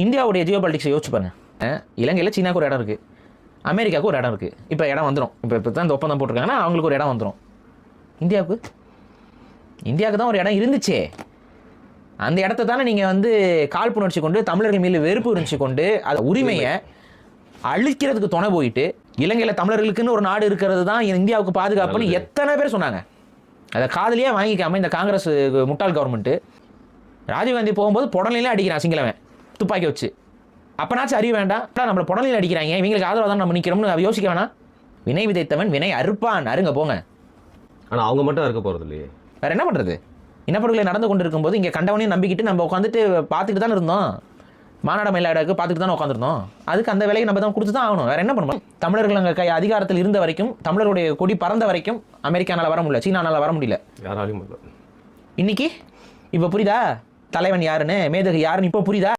இந்தியாவுடைய ஜியோ பாலிட்டிக்ஸை யோசிச்சு பாருங்க. இலங்கையில் சீனாவுக்கு ஒரு இடம் இருக்குது, அமெரிக்காவுக்கு ஒரு இடம் இருக்குது. இப்போ இடம் வந்துடும். இப்போ தான் இந்த ஒப்பந்தம் போட்டிருக்காங்கன்னா அவங்களுக்கு ஒரு இடம் வந்துடும். இந்தியாவுக்கு தான் ஒரு இடம் இருந்துச்சே. அந்த இடத்த தானே நீங்கள் வந்து காழ்ப்புணர்ச்சி கொண்டு தமிழர்கள் மீது வெறுப்பு உணர்ச்சி கொண்டு அந்த உரிமையை அழிக்கிறதுக்கு துணை போயிட்டு இலங்கையில் தமிழர்களுக்குன்னு ஒரு நாடு இருக்கிறது தான் இந்தியாவுக்கு பாதுகாப்புன்னு எத்தனை பேர் சொன்னாங்க. அதை காதலியே வாங்கிக்காமல் இந்த காங்கிரஸ் முட்டாள் கவர்மெண்ட்டு ராஜீவ்காந்தி போகும்போது புடலையில அடிக்கிறான் சிங்களவன் துப்பாக்கி வச்சு. அப்பனாச்சும் அறிய வேண்டாம், நம்மளை புடலையில் அடிக்கிறாங்க, இவங்களுக்கு ஆதரவாக தான் நம்ம நிற்கிறோம்னு யோசிக்க வேணாம். வினை விதைத்தவன் வினை அறுப்பான், அருங்க போங்க. ஆனால் அவங்க மட்டும் இருக்க போகிறது இல்லையே, வேற என்ன பண்ணுறது? இனப்படுகொலை நடந்து கொண்டு இருக்கும்போது இங்கே கண்டவனையும் நம்பிக்கிட்டு நம்ம உட்காந்துட்டு பார்த்துட்டு தானே இருந்தோம். மாநாட மயிலாடுக்கு பார்த்துட்டு தானே உட்காந்துருந்தோம். அதுக்கு அந்த வேலையை நம்ம தான் கொடுத்து தான் ஆகணும். வேற என்ன பண்ணணும்? தமிழர்கள் அங்கே அதிகாரத்தில் இருந்த வரைக்கும், தமிழருடைய கொடி பறந்த வரைக்கும் அமெரிக்கானால் வர முடியல, சீனானால் வர முடியல, யாராலையும். இன்னைக்கு இப்போ புரியுதா தலைவன் யாருன்னு, மேதகு யாருன்னு இப்போ புரியுதா?